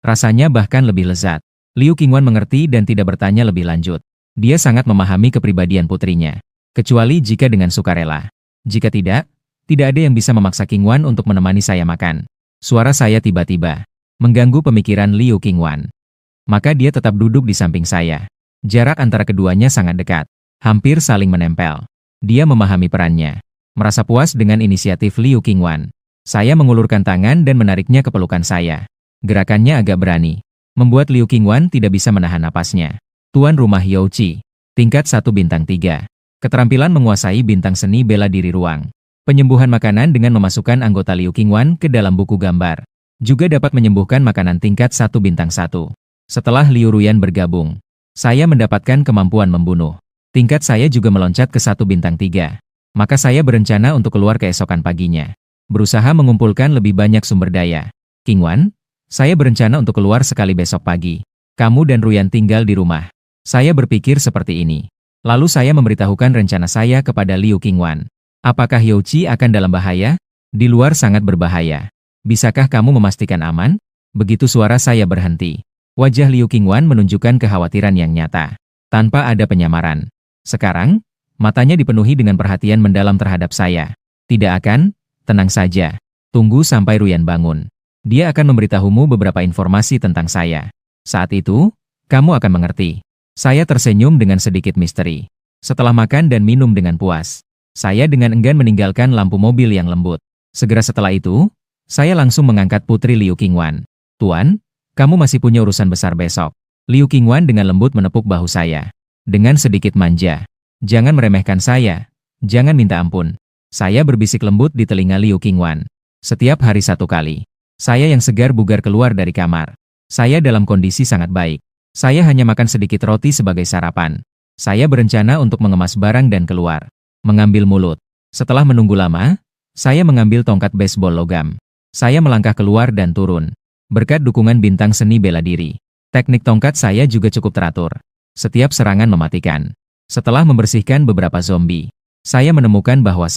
Rasanya bahkan lebih lezat. Liu Qingwan mengerti dan tidak bertanya lebih lanjut. Dia sangat memahami kepribadian putrinya. Kecuali jika dengan sukarela. Jika tidak ada yang bisa memaksa Qingwan untuk menemani saya makan. Suara saya tiba-tiba mengganggu pemikiran Liu Qingwan. Maka dia tetap duduk di samping saya. Jarak antara keduanya sangat dekat. Hampir saling menempel. Dia memahami perannya. Merasa puas dengan inisiatif Liu Qingwan. Saya mengulurkan tangan dan menariknya ke pelukan saya. Gerakannya agak berani. Membuat Liu Qingwan tidak bisa menahan napasnya. Tuan rumah Youqi. Tingkat 1 bintang 3. Keterampilan menguasai bintang seni bela diri ruang. Penyembuhan makanan dengan memasukkan anggota Liu Qingwan ke dalam buku gambar. Juga dapat menyembuhkan makanan tingkat 1 bintang 1. Setelah Liu Ruyan bergabung, saya mendapatkan kemampuan membunuh. Tingkat saya juga meloncat ke 1 bintang 3. Maka saya berencana untuk keluar keesokan paginya. Berusaha mengumpulkan lebih banyak sumber daya. King Wan, saya berencana untuk keluar sekali besok pagi. Kamu dan Ruyan tinggal di rumah. Saya berpikir seperti ini. Lalu saya memberitahukan rencana saya kepada Liu Qingwan. Apakah Youqi akan dalam bahaya? Di luar sangat berbahaya. Bisakah kamu memastikan aman? Begitu suara saya berhenti, wajah Liu Qingwan menunjukkan kekhawatiran yang nyata, tanpa ada penyamaran. Sekarang, matanya dipenuhi dengan perhatian mendalam terhadap saya. Tidak akan, tenang saja. Tunggu sampai Ruyan bangun. Dia akan memberitahumu beberapa informasi tentang saya. Saat itu, kamu akan mengerti. Saya tersenyum dengan sedikit misteri. Setelah makan dan minum dengan puas, saya dengan enggan meninggalkan lampu mobil yang lembut. Segera setelah itu, saya langsung mengangkat putri Liu Qingwan. Tuan, kamu masih punya urusan besar besok. Liu Qingwan dengan lembut menepuk bahu saya. Dengan sedikit manja. Jangan meremehkan saya. Jangan minta ampun. Saya berbisik lembut di telinga Liu Qingwan. Setiap hari 1 kali. Saya yang segar bugar keluar dari kamar. Saya dalam kondisi sangat baik. Saya hanya makan sedikit roti sebagai sarapan. Saya berencana untuk mengemas barang dan keluar. Mengambil mulut. Setelah menunggu lama, saya mengambil tongkat baseball logam. Saya melangkah keluar dan turun. Berkat dukungan bintang seni bela diri, teknik tongkat saya juga cukup teratur. Setiap serangan mematikan. Setelah membersihkan beberapa zombie, saya menemukan bahwa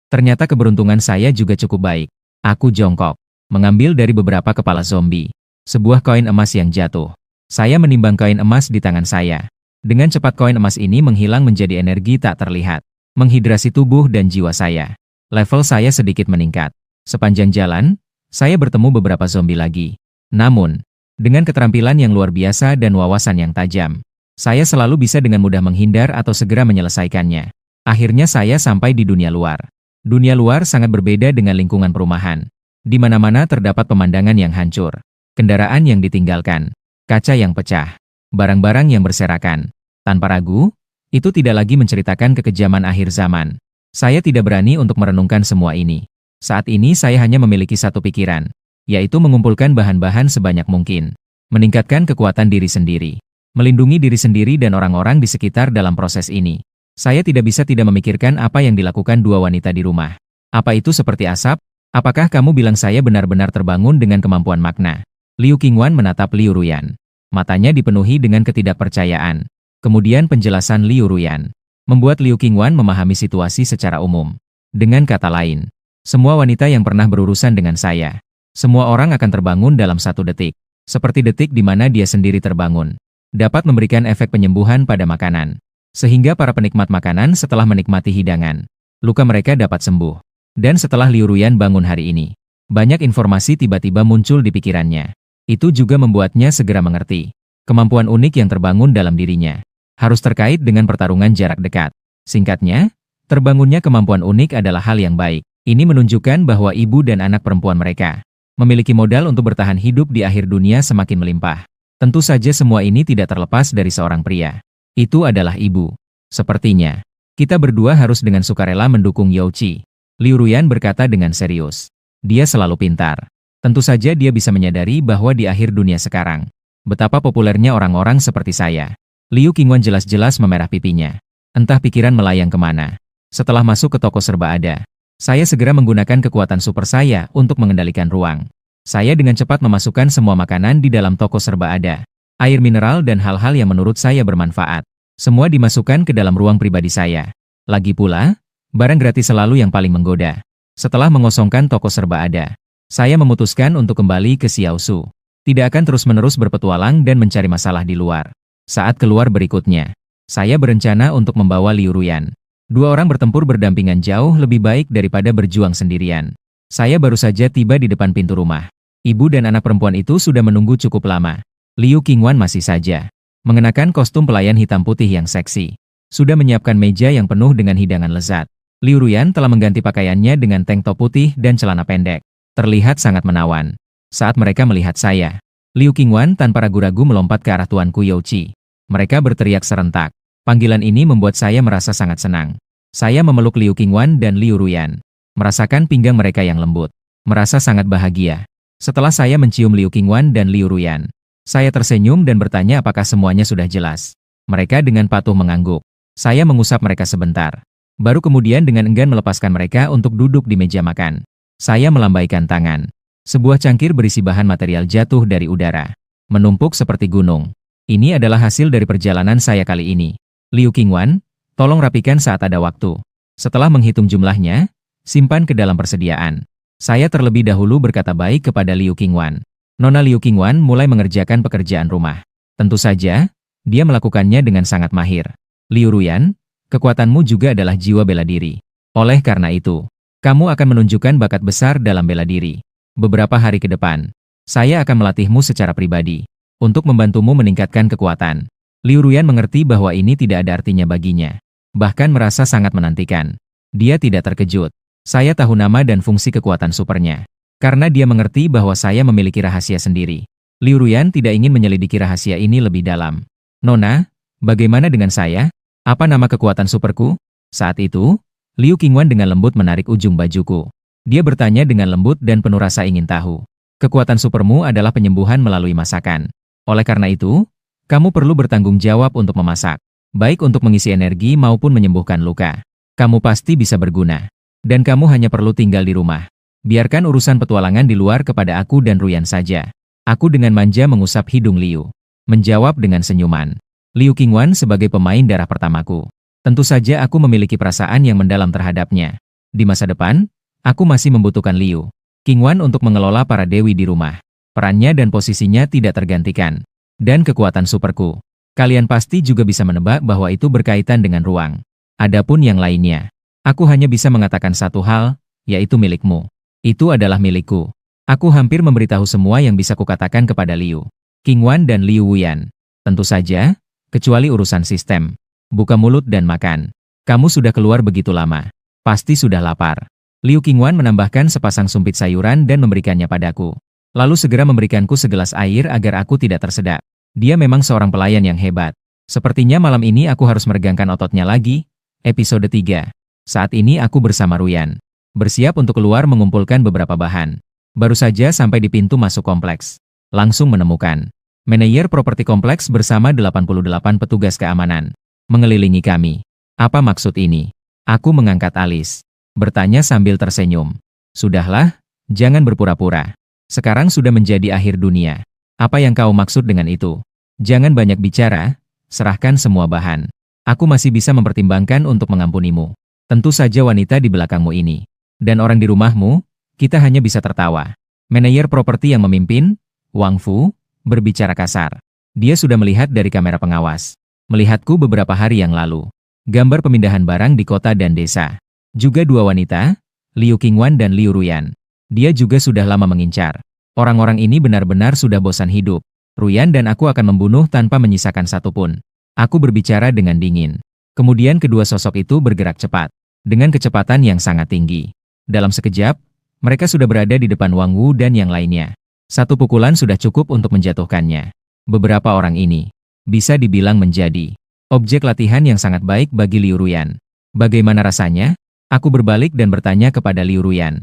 ternyata keberuntungan saya juga cukup baik. Aku jongkok, mengambil dari beberapa kepala zombie sebuah koin emas yang jatuh. Saya menimbang koin emas di tangan saya. Dengan cepat koin emas ini menghilang menjadi energi tak terlihat, menghidrasi tubuh dan jiwa saya. Level saya sedikit meningkat. Sepanjang jalan, saya bertemu beberapa zombie lagi. Namun, dengan keterampilan yang luar biasa dan wawasan yang tajam, saya selalu bisa dengan mudah menghindar atau segera menyelesaikannya. Akhirnya saya sampai di dunia luar. Dunia luar sangat berbeda dengan lingkungan perumahan. Di mana-mana terdapat pemandangan yang hancur, kendaraan yang ditinggalkan, kaca yang pecah, barang-barang yang berserakan. Tanpa ragu, itu tidak lagi menceritakan kekejaman akhir zaman. Saya tidak berani untuk merenungkan semua ini. Saat ini saya hanya memiliki satu pikiran, yaitu mengumpulkan bahan-bahan sebanyak mungkin, meningkatkan kekuatan diri sendiri, melindungi diri sendiri dan orang-orang di sekitar dalam proses ini. Saya tidak bisa tidak memikirkan apa yang dilakukan 2 wanita di rumah. Apa itu seperti asap? Apakah kamu bilang saya benar-benar terbangun dengan kemampuan makna? Liu Qingwan menatap Liu Ruyan. Matanya dipenuhi dengan ketidakpercayaan. Kemudian penjelasan Liu Ruyan membuat Liu Qingwan memahami situasi secara umum. Dengan kata lain, semua wanita yang pernah berurusan dengan saya, semua orang akan terbangun dalam 1 detik. Seperti detik di mana dia sendiri terbangun. Dapat memberikan efek penyembuhan pada makanan. Sehingga para penikmat makanan setelah menikmati hidangan, luka mereka dapat sembuh. Dan setelah Liu Ruyan bangun hari ini, banyak informasi tiba-tiba muncul di pikirannya. Itu juga membuatnya segera mengerti. Kemampuan unik yang terbangun dalam dirinya harus terkait dengan pertarungan jarak dekat. Singkatnya, terbangunnya kemampuan unik adalah hal yang baik. Ini menunjukkan bahwa ibu dan anak perempuan mereka memiliki modal untuk bertahan hidup di akhir dunia semakin melimpah. Tentu saja semua ini tidak terlepas dari seorang pria. Itu adalah ibu. Sepertinya, kita berdua harus dengan sukarela mendukung Youqi. Liu Ruyan berkata dengan serius. Dia selalu pintar. Tentu saja dia bisa menyadari bahwa di akhir dunia sekarang, betapa populernya orang-orang seperti saya. Liu Qingwan jelas-jelas memerah pipinya. Entah pikiran melayang kemana. Setelah masuk ke toko serba ada, saya segera menggunakan kekuatan super saya untuk mengendalikan ruang. Saya dengan cepat memasukkan semua makanan di dalam toko serba ada. Air mineral dan hal-hal yang menurut saya bermanfaat. Semua dimasukkan ke dalam ruang pribadi saya. Lagi pula, barang gratis selalu yang paling menggoda. Setelah mengosongkan toko serba ada, saya memutuskan untuk kembali ke Xiaoshu. Tidak akan terus-menerus berpetualang dan mencari masalah di luar. Saat keluar berikutnya, saya berencana untuk membawa Liu Ruyan. 2 orang bertempur berdampingan jauh lebih baik daripada berjuang sendirian. Saya baru saja tiba di depan pintu rumah. Ibu dan anak perempuan itu sudah menunggu cukup lama. Liu Qingwan masih saja mengenakan kostum pelayan hitam putih yang seksi. Sudah menyiapkan meja yang penuh dengan hidangan lezat. Liu Ruyan telah mengganti pakaiannya dengan tank top putih dan celana pendek. Terlihat sangat menawan. Saat mereka melihat saya, Liu Qingwan tanpa ragu-ragu melompat ke arah tuanku Youqi. Mereka berteriak serentak. Panggilan ini membuat saya merasa sangat senang. Saya memeluk Liu Qingwan dan Liu Ruyan. Merasakan pinggang mereka yang lembut. Merasa sangat bahagia. Setelah saya mencium Liu Qingwan dan Liu Ruyan, Saya tersenyum dan bertanya apakah semuanya sudah jelas. Mereka dengan patuh mengangguk. Saya mengusap mereka sebentar. Baru kemudian dengan enggan melepaskan mereka untuk duduk di meja makan. Saya melambaikan tangan. Sebuah cangkir berisi bahan material jatuh dari udara. Menumpuk seperti gunung. Ini adalah hasil dari perjalanan saya kali ini. Liu Qingwan, tolong rapikan saat ada waktu. Setelah menghitung jumlahnya, simpan ke dalam persediaan. Saya terlebih dahulu berkata baik kepada Liu Qingwan. Nona Liu Qingwan mulai mengerjakan pekerjaan rumah. Tentu saja, dia melakukannya dengan sangat mahir. Liu Ruyan, kekuatanmu juga adalah jiwa bela diri. Oleh karena itu, kamu akan menunjukkan bakat besar dalam bela diri. Beberapa hari ke depan, saya akan melatihmu secara pribadi untuk membantumu meningkatkan kekuatan. Liu Ruyan mengerti bahwa ini tidak ada artinya baginya. Bahkan merasa sangat menantikan. Dia tidak terkejut. Saya tahu nama dan fungsi kekuatan supernya. Karena dia mengerti bahwa saya memiliki rahasia sendiri. Liu Ruyan tidak ingin menyelidiki rahasia ini lebih dalam. Nona, bagaimana dengan saya? Apa nama kekuatan superku? Saat itu, Liu Qingwan dengan lembut menarik ujung bajuku. Dia bertanya dengan lembut dan penuh rasa ingin tahu. Kekuatan supermu adalah penyembuhan melalui masakan. Oleh karena itu, kamu perlu bertanggung jawab untuk memasak. Baik untuk mengisi energi maupun menyembuhkan luka. Kamu pasti bisa berguna. Dan kamu hanya perlu tinggal di rumah. Biarkan urusan petualangan di luar kepada aku dan Ruyan saja. Aku dengan manja mengusap hidung Liu. Menjawab dengan senyuman. Liu Qingwan sebagai pemain darah pertamaku. Tentu saja aku memiliki perasaan yang mendalam terhadapnya. Di masa depan, aku masih membutuhkan Liu Qingwan untuk mengelola para dewi di rumah. Perannya dan posisinya tidak tergantikan. Dan kekuatan superku. Kalian pasti juga bisa menebak bahwa itu berkaitan dengan ruang. Adapun yang lainnya, aku hanya bisa mengatakan satu hal, yaitu milikmu. Itu adalah milikku. Aku hampir memberitahu semua yang bisa kukatakan kepada Liu Qingwan dan Liu Wuyan. Tentu saja, kecuali urusan sistem. Buka mulut dan makan. Kamu sudah keluar begitu lama. Pasti sudah lapar. Liu Qingwan menambahkan sepasang sumpit sayuran dan memberikannya padaku. Lalu segera memberikanku segelas air agar aku tidak tersedak. Dia memang seorang pelayan yang hebat. Sepertinya malam ini aku harus meregangkan ototnya lagi. Episode 3. Saat ini aku bersama Ruyan. Bersiap untuk keluar mengumpulkan beberapa bahan. Baru saja sampai di pintu masuk kompleks. Langsung menemukan manajer properti kompleks bersama 88 petugas keamanan. Mengelilingi kami. Apa maksud ini? Aku mengangkat alis. Bertanya sambil tersenyum. Sudahlah, jangan berpura-pura. Sekarang sudah menjadi akhir dunia. Apa yang kau maksud dengan itu? Jangan banyak bicara, serahkan semua bahan. Aku masih bisa mempertimbangkan untuk mengampunimu. Tentu saja wanita di belakangmu ini. Dan orang di rumahmu, kita hanya bisa tertawa. Manajer properti yang memimpin, Wang Fu, berbicara kasar. Dia sudah melihat dari kamera pengawas. Melihatku beberapa hari yang lalu. Gambar pemindahan barang di kota dan desa. Juga dua wanita, Liu Qingwan dan Liu Ruyan. Dia juga sudah lama mengincar. Orang-orang ini benar-benar sudah bosan hidup. Ruyan dan aku akan membunuh tanpa menyisakan satupun. Aku berbicara dengan dingin. Kemudian kedua sosok itu bergerak cepat. Dengan kecepatan yang sangat tinggi. Dalam sekejap, mereka sudah berada di depan Wang Wu dan yang lainnya. Satu pukulan sudah cukup untuk menjatuhkannya. Beberapa orang ini bisa dibilang menjadi objek latihan yang sangat baik bagi Liu Ruyan. Bagaimana rasanya? Aku berbalik dan bertanya kepada Liu Ruyan.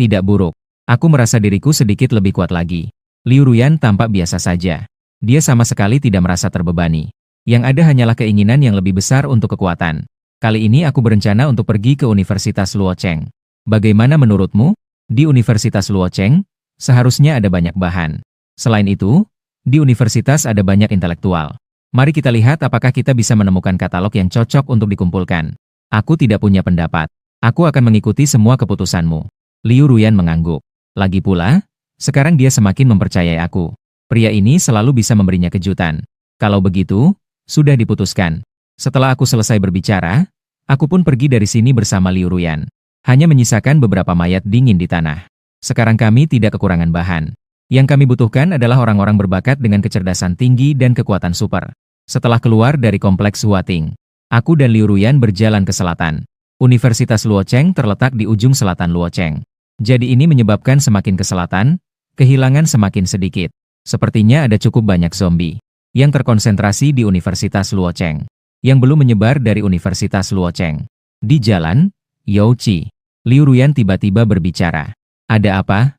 Tidak buruk. Aku merasa diriku sedikit lebih kuat lagi. Liu Ruyan tampak biasa saja. Dia sama sekali tidak merasa terbebani. Yang ada hanyalah keinginan yang lebih besar untuk kekuatan. Kali ini aku berencana untuk pergi ke Universitas Luocheng. Bagaimana menurutmu? Di Universitas Luocheng, seharusnya ada banyak bahan. Selain itu, di universitas ada banyak intelektual. Mari kita lihat apakah kita bisa menemukan katalog yang cocok untuk dikumpulkan. Aku tidak punya pendapat. Aku akan mengikuti semua keputusanmu. Liu Ruyan mengangguk. Lagi pula, sekarang dia semakin mempercayai aku. Pria ini selalu bisa memberinya kejutan. Kalau begitu, sudah diputuskan. Setelah aku selesai berbicara, aku pun pergi dari sini bersama Liu Ruyan. Hanya menyisakan beberapa mayat dingin di tanah. Sekarang kami tidak kekurangan bahan. Yang kami butuhkan adalah orang-orang berbakat dengan kecerdasan tinggi dan kekuatan super. Setelah keluar dari kompleks Huating, aku dan Liu Ruyan berjalan ke selatan. Universitas Luocheng terletak di ujung selatan Luocheng. Jadi ini menyebabkan semakin ke selatan, kehilangan semakin sedikit. Sepertinya ada cukup banyak zombie yang terkonsentrasi di Universitas Luocheng, yang belum menyebar dari Universitas Luocheng. Di jalan, Youqi, Liu Ruyan tiba-tiba berbicara. Ada apa?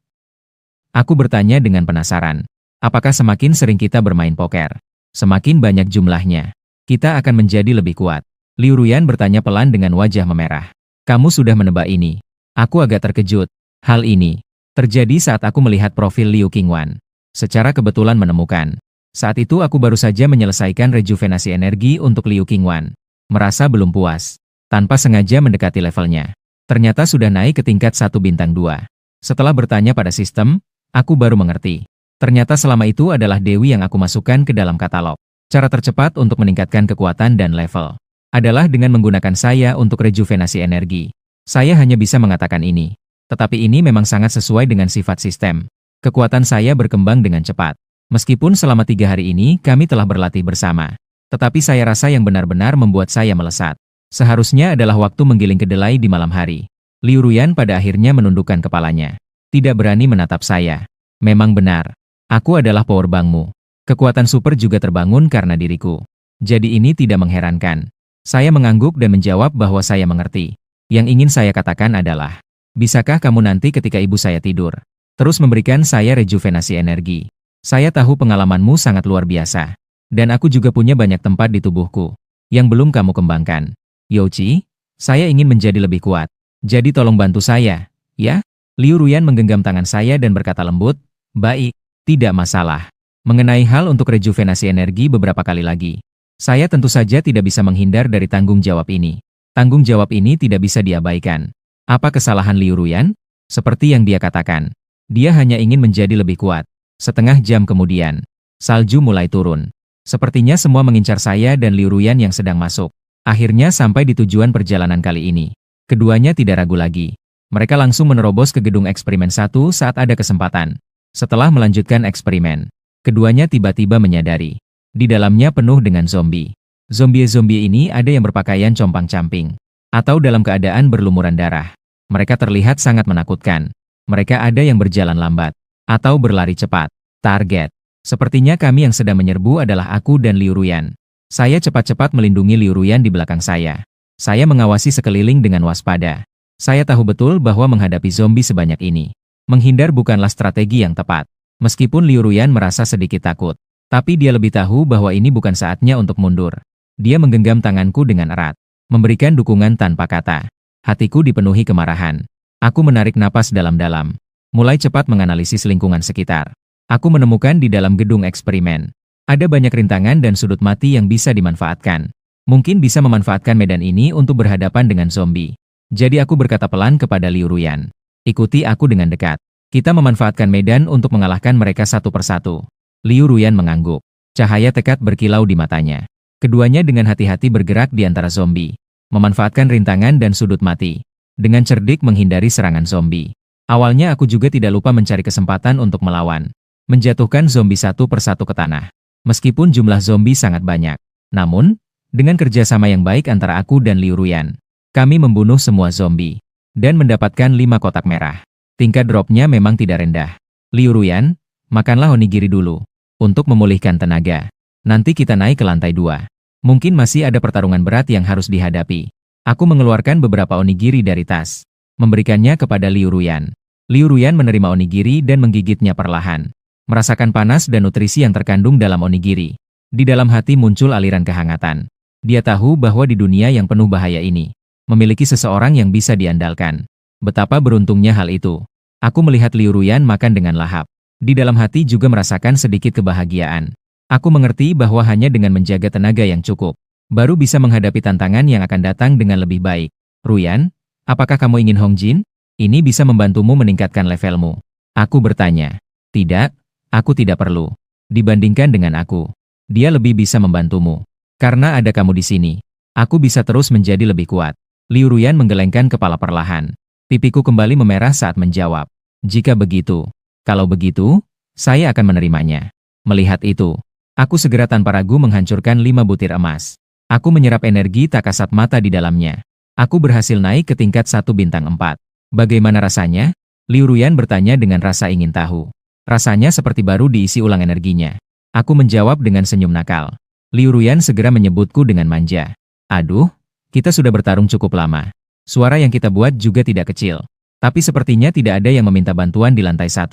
Aku bertanya dengan penasaran. Apakah semakin sering kita bermain poker, semakin banyak jumlahnya, kita akan menjadi lebih kuat? Liu Ruyan bertanya pelan dengan wajah memerah. Kamu sudah menebak ini. Aku agak terkejut. Hal ini terjadi saat aku melihat profil Liu Qingwan. Secara kebetulan menemukan. Saat itu aku baru saja menyelesaikan rejuvenasi energi untuk Liu Qingwan. Merasa belum puas. Tanpa sengaja mendekati levelnya. Ternyata sudah naik ke tingkat 1 bintang 2. Setelah bertanya pada sistem, aku baru mengerti. Ternyata selama itu adalah Dewi yang aku masukkan ke dalam katalog. Cara tercepat untuk meningkatkan kekuatan dan level adalah dengan menggunakan saya untuk rejuvenasi energi. Saya hanya bisa mengatakan ini. Tetapi ini memang sangat sesuai dengan sifat sistem. Kekuatan saya berkembang dengan cepat. Meskipun selama 3 hari ini kami telah berlatih bersama. Tetapi saya rasa yang benar-benar membuat saya melesat. Seharusnya adalah waktu menggiling kedelai di malam hari. Liu Ruyan pada akhirnya menundukkan kepalanya. Tidak berani menatap saya. Memang benar. Aku adalah powerbankmu. Kekuatan super juga terbangun karena diriku. Jadi ini tidak mengherankan. Saya mengangguk dan menjawab bahwa saya mengerti. Yang ingin saya katakan adalah, bisakah kamu nanti ketika ibu saya tidur, terus memberikan saya rejuvenasi energi? Saya tahu pengalamanmu sangat luar biasa. Dan aku juga punya banyak tempat di tubuhku yang belum kamu kembangkan. Youqi, saya ingin menjadi lebih kuat. Jadi tolong bantu saya, ya? Liu Ruyan menggenggam tangan saya dan berkata lembut, baik. Tidak masalah. Mengenai hal untuk rejuvenasi energi beberapa kali lagi. Saya tentu saja tidak bisa menghindar dari tanggung jawab ini. Tanggung jawab ini tidak bisa diabaikan. Apa kesalahan Liu Ruyan? Seperti yang dia katakan. Dia hanya ingin menjadi lebih kuat. Setengah jam kemudian, salju mulai turun. Sepertinya semua mengincar saya dan Liu Ruyan yang sedang masuk. Akhirnya sampai di tujuan perjalanan kali ini. Keduanya tidak ragu lagi. Mereka langsung menerobos ke gedung eksperimen 1 saat ada kesempatan. Setelah melanjutkan eksperimen, keduanya tiba-tiba menyadari. Di dalamnya penuh dengan zombie. Zombie-zombie ini ada yang berpakaian compang-camping. Atau dalam keadaan berlumuran darah. Mereka terlihat sangat menakutkan. Mereka ada yang berjalan lambat. Atau berlari cepat. Target. Sepertinya kami yang sedang menyerbu adalah aku dan Liu Ruyan. Saya cepat-cepat melindungi Liu Ruyan di belakang saya. Saya mengawasi sekeliling dengan waspada. Saya tahu betul bahwa menghadapi zombie sebanyak ini, menghindar bukanlah strategi yang tepat. Meskipun Liu Ruyan merasa sedikit takut, tapi dia lebih tahu bahwa ini bukan saatnya untuk mundur. Dia menggenggam tanganku dengan erat, memberikan dukungan tanpa kata. Hatiku dipenuhi kemarahan. Aku menarik napas dalam-dalam, mulai cepat menganalisis lingkungan sekitar. Aku menemukan di dalam gedung eksperimen, ada banyak rintangan dan sudut mati yang bisa dimanfaatkan. Mungkin bisa memanfaatkan medan ini untuk berhadapan dengan zombie. Jadi aku berkata pelan kepada Liu Ruyan. Ikuti aku dengan dekat. Kita memanfaatkan medan untuk mengalahkan mereka satu persatu. Liu Ruyan mengangguk. Cahaya tekad berkilau di matanya. Keduanya dengan hati-hati bergerak di antara zombie. Memanfaatkan rintangan dan sudut mati. Dengan cerdik menghindari serangan zombie. Awalnya aku juga tidak lupa mencari kesempatan untuk melawan. Menjatuhkan zombie satu persatu ke tanah. Meskipun jumlah zombie sangat banyak. Namun, dengan kerjasama yang baik antara aku dan Liu Ruyan, kami membunuh semua zombie. Dan mendapatkan 5 kotak merah. Tingkat dropnya memang tidak rendah. Liu Ruyan, makanlah onigiri dulu. Untuk memulihkan tenaga. Nanti kita naik ke lantai 2. Mungkin masih ada pertarungan berat yang harus dihadapi. Aku mengeluarkan beberapa onigiri dari tas. Memberikannya kepada Liu Ruyan. Liu Ruyan menerima onigiri dan menggigitnya perlahan. Merasakan panas dan nutrisi yang terkandung dalam onigiri. Di dalam hati muncul aliran kehangatan. Dia tahu bahwa di dunia yang penuh bahaya ini, memiliki seseorang yang bisa diandalkan. Betapa beruntungnya hal itu. Aku melihat Liu Ruyan makan dengan lahap. Di dalam hati juga merasakan sedikit kebahagiaan. Aku mengerti bahwa hanya dengan menjaga tenaga yang cukup, baru bisa menghadapi tantangan yang akan datang dengan lebih baik. Ruyan, apakah kamu ingin Hongjin? Ini bisa membantumu meningkatkan levelmu. Aku bertanya. Tidak, aku tidak perlu. Dibandingkan dengan aku, dia lebih bisa membantumu. Karena ada kamu di sini, aku bisa terus menjadi lebih kuat. Liu Ruyan menggelengkan kepala perlahan. Pipiku kembali memerah saat menjawab. Jika begitu, kalau begitu, saya akan menerimanya. Melihat itu, aku segera tanpa ragu menghancurkan 5 butir emas. Aku menyerap energi tak kasat mata di dalamnya. Aku berhasil naik ke tingkat 1 bintang 4. Bagaimana rasanya? Liu Ruyan bertanya dengan rasa ingin tahu. Rasanya seperti baru diisi ulang energinya. Aku menjawab dengan senyum nakal. Liu Ruyan segera menyebutku dengan manja. Aduh, kita sudah bertarung cukup lama. Suara yang kita buat juga tidak kecil. Tapi sepertinya tidak ada yang meminta bantuan di lantai 1.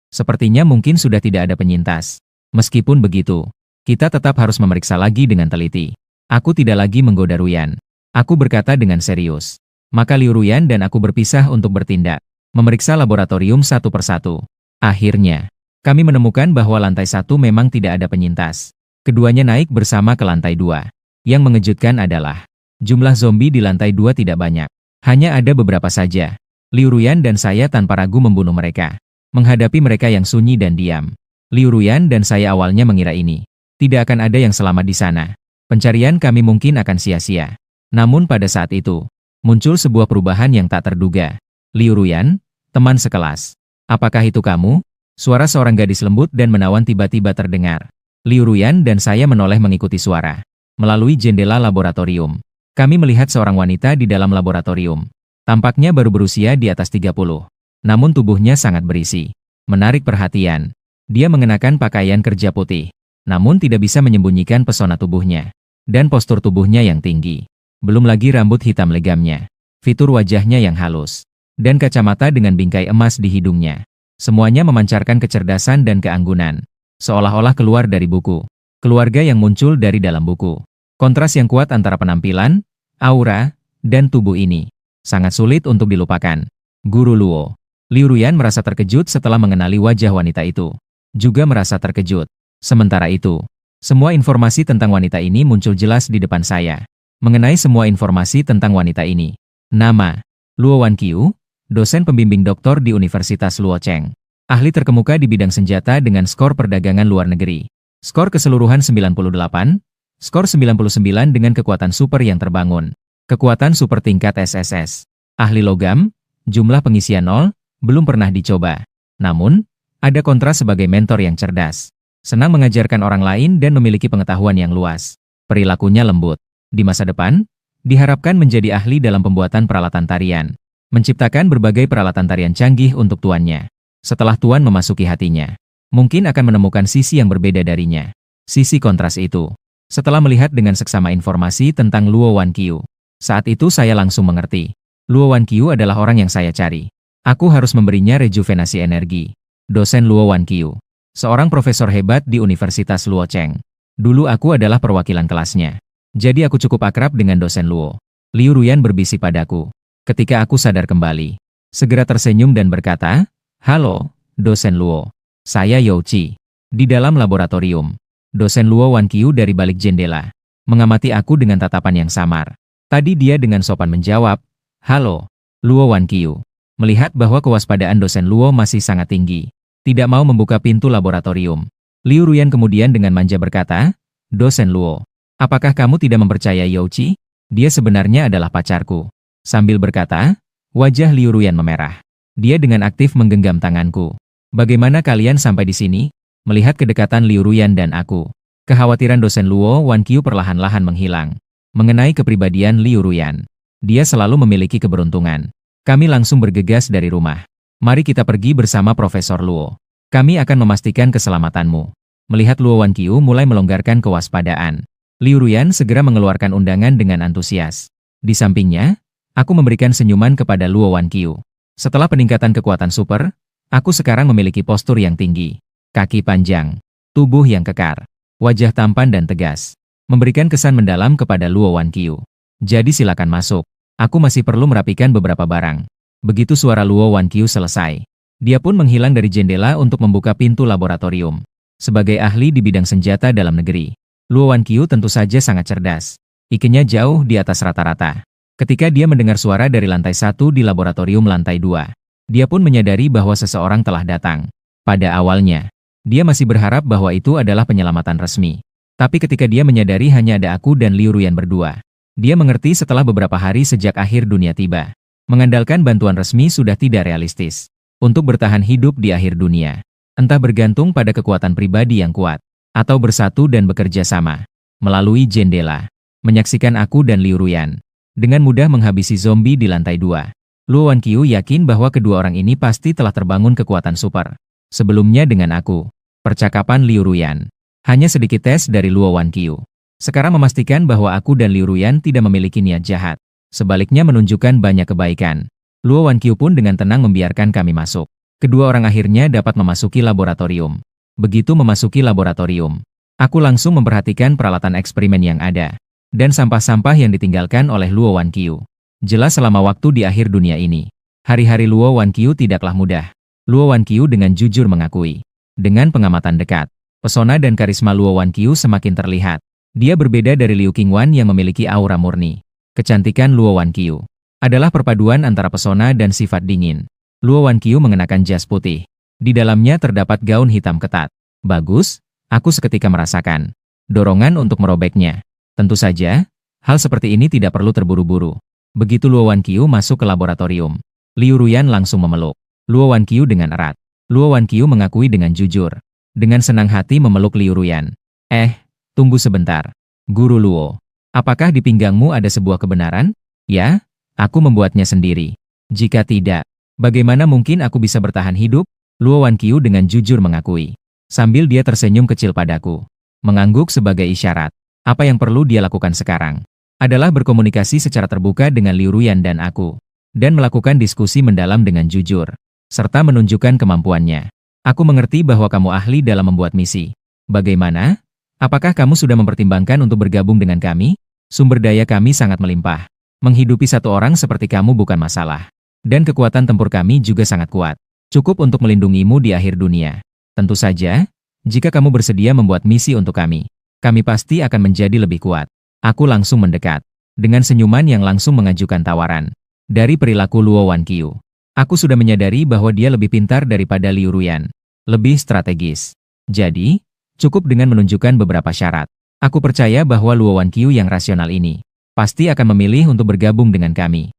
Sepertinya mungkin sudah tidak ada penyintas. Meskipun begitu, kita tetap harus memeriksa lagi dengan teliti. Aku tidak lagi menggoda Ruyan. Aku berkata dengan serius. Maka Liu Ruyan dan aku berpisah untuk bertindak, memeriksa laboratorium satu persatu. Akhirnya, kami menemukan bahwa lantai 1 memang tidak ada penyintas. Keduanya naik bersama ke lantai 2. Yang mengejutkan adalah, jumlah zombie di lantai 2 tidak banyak. Hanya ada beberapa saja. Liu Ruyan dan saya tanpa ragu membunuh mereka. Menghadapi mereka yang sunyi dan diam. Liu Ruyan dan saya awalnya mengira ini. Tidak akan ada yang selamat di sana. Pencarian kami mungkin akan sia-sia. Namun pada saat itu, muncul sebuah perubahan yang tak terduga. Liu Ruyan, teman sekelas. Apakah itu kamu? Suara seorang gadis lembut dan menawan tiba-tiba terdengar. Liu Ruyan dan saya menoleh mengikuti suara. Melalui jendela laboratorium, kami melihat seorang wanita di dalam laboratorium. Tampaknya baru berusia di atas 30. Namun tubuhnya sangat berisi. Menarik perhatian. Dia mengenakan pakaian kerja putih. Namun tidak bisa menyembunyikan pesona tubuhnya. Dan postur tubuhnya yang tinggi. Belum lagi rambut hitam legamnya. Fitur wajahnya yang halus. Dan kacamata dengan bingkai emas di hidungnya. Semuanya memancarkan kecerdasan dan keanggunan. Seolah-olah keluar dari buku. Keluarga yang muncul dari dalam buku. Kontras yang kuat antara penampilan, aura, dan tubuh ini. Sangat sulit untuk dilupakan. Guru Luo. Liu Ruyan merasa terkejut setelah mengenali wajah wanita itu. Juga merasa terkejut. Sementara itu, semua informasi tentang wanita ini muncul jelas di depan saya. Mengenai semua informasi tentang wanita ini. Nama, Luo Wanqiu, dosen pembimbing doktor di Universitas Luocheng. Ahli terkemuka di bidang senjata dengan skor perdagangan luar negeri. Skor keseluruhan 98, skor 99 dengan kekuatan super yang terbangun. Kekuatan super tingkat SSS. Ahli logam, jumlah pengisian 0, belum pernah dicoba. Namun, ada kontras sebagai mentor yang cerdas. Senang mengajarkan orang lain dan memiliki pengetahuan yang luas. Perilakunya lembut. Di masa depan, diharapkan menjadi ahli dalam pembuatan peralatan tarian. Menciptakan berbagai peralatan tarian canggih untuk tuannya. Setelah tuan memasuki hatinya, mungkin akan menemukan sisi yang berbeda darinya. Sisi kontras itu. Setelah melihat dengan seksama informasi tentang Luo Wanqiu, saat itu saya langsung mengerti. Luo Wanqiu adalah orang yang saya cari. Aku harus memberinya rejuvenasi energi. Dosen Luo Wanqiu, seorang profesor hebat di Universitas Luocheng. Dulu aku adalah perwakilan kelasnya. Jadi aku cukup akrab dengan dosen Luo. Liu Ruyan berbisik padaku. Ketika aku sadar kembali, segera tersenyum dan berkata, "Halo, dosen Luo. Saya Youqi." Di dalam laboratorium, dosen Luo Wanqiu dari balik jendela mengamati aku dengan tatapan yang samar. Tadi dia dengan sopan menjawab, "Halo, Luo Wanqiu." Melihat bahwa kewaspadaan dosen Luo masih sangat tinggi, tidak mau membuka pintu laboratorium. Liu Ruyan kemudian dengan manja berkata, "Dosen Luo, apakah kamu tidak mempercayai Youqi? Dia sebenarnya adalah pacarku." Sambil berkata, wajah Liu Ruyan memerah. Dia dengan aktif menggenggam tanganku. "Bagaimana kalian sampai di sini?" Melihat kedekatan Liu Ruyan dan aku, kekhawatiran dosen Luo Wanqiu perlahan-lahan menghilang. Mengenai kepribadian Liu Ruyan, dia selalu memiliki keberuntungan. Kami langsung bergegas dari rumah. "Mari kita pergi bersama Profesor Luo. Kami akan memastikan keselamatanmu." Melihat Luo Wanqiu mulai melonggarkan kewaspadaan, Liu Ruyan segera mengeluarkan undangan dengan antusias. Di sampingnya, aku memberikan senyuman kepada Luo Wanqiu. Setelah peningkatan kekuatan super, aku sekarang memiliki postur yang tinggi. Kaki panjang, tubuh yang kekar, wajah tampan dan tegas. Memberikan kesan mendalam kepada Luo Wanqiu. "Jadi silakan masuk. Aku masih perlu merapikan beberapa barang." Begitu suara Luo Wanqiu selesai, dia pun menghilang dari jendela untuk membuka pintu laboratorium. Sebagai ahli di bidang senjata dalam negeri, Luo Wanqiu tentu saja sangat cerdas. IQ-nya jauh di atas rata-rata. Ketika dia mendengar suara dari lantai 1 di laboratorium lantai 2, dia pun menyadari bahwa seseorang telah datang. Pada awalnya, dia masih berharap bahwa itu adalah penyelamatan resmi. Tapi ketika dia menyadari hanya ada aku dan Liu Ruyan berdua, dia mengerti setelah beberapa hari sejak akhir dunia tiba. Mengandalkan bantuan resmi sudah tidak realistis. Untuk bertahan hidup di akhir dunia, entah bergantung pada kekuatan pribadi yang kuat, atau bersatu dan bekerja sama. Melalui jendela, menyaksikan aku dan Liu Ruyan dengan mudah menghabisi zombie di lantai 2. Luo Wanqiu yakin bahwa kedua orang ini pasti telah terbangun kekuatan super. Sebelumnya dengan aku, percakapan Liu Ruyan hanya sedikit tes dari Luo Wanqiu. Sekarang memastikan bahwa aku dan Liu Ruyan tidak memiliki niat jahat. Sebaliknya menunjukkan banyak kebaikan. Luo Wanqiu pun dengan tenang membiarkan kami masuk. Kedua orang akhirnya dapat memasuki laboratorium. Begitu memasuki laboratorium, aku langsung memperhatikan peralatan eksperimen yang ada, dan sampah-sampah yang ditinggalkan oleh Luo Wanqiu. Jelas selama waktu di akhir dunia ini, hari-hari Luo Wanqiu tidaklah mudah. Luo Wanqiu dengan jujur mengakui. Dengan pengamatan dekat, pesona dan karisma Luo Wanqiu semakin terlihat. Dia berbeda dari Liu Qingwan yang memiliki aura murni. Kecantikan Luo Wanqiu adalah perpaduan antara pesona dan sifat dingin. Luo Wanqiu mengenakan jas putih. Di dalamnya terdapat gaun hitam ketat. Bagus, aku seketika merasakan dorongan untuk merobeknya. Tentu saja, hal seperti ini tidak perlu terburu-buru. Begitu Luo Wanqiu masuk ke laboratorium, Liu Ruyan langsung memeluk Luo Wanqiu dengan erat. Luo Wanqiu mengakui dengan jujur. Dengan senang hati memeluk Liu Ruyan. Tunggu sebentar. Guru Luo, apakah di pinggangmu ada sebuah kebenaran? Ya, aku membuatnya sendiri. Jika tidak, bagaimana mungkin aku bisa bertahan hidup? Luo Wanqiu dengan jujur mengakui. Sambil dia tersenyum kecil padaku. Mengangguk sebagai isyarat. Apa yang perlu dia lakukan sekarang adalah berkomunikasi secara terbuka dengan Liu Ruyan dan aku. Dan melakukan diskusi mendalam dengan jujur. Serta menunjukkan kemampuannya. Aku mengerti bahwa kamu ahli dalam membuat misi. Bagaimana? Apakah kamu sudah mempertimbangkan untuk bergabung dengan kami? Sumber daya kami sangat melimpah. Menghidupi satu orang seperti kamu bukan masalah. Dan kekuatan tempur kami juga sangat kuat. Cukup untuk melindungimu di akhir dunia. Tentu saja, jika kamu bersedia membuat misi untuk kami pasti akan menjadi lebih kuat. Aku langsung mendekat. Dengan senyuman yang langsung mengajukan tawaran. Dari perilaku Luo Wanqiu, aku sudah menyadari bahwa dia lebih pintar daripada Liu Ruyan. Lebih strategis. Jadi, cukup dengan menunjukkan beberapa syarat. Aku percaya bahwa Luo Wanqiu yang rasional ini pasti akan memilih untuk bergabung dengan kami.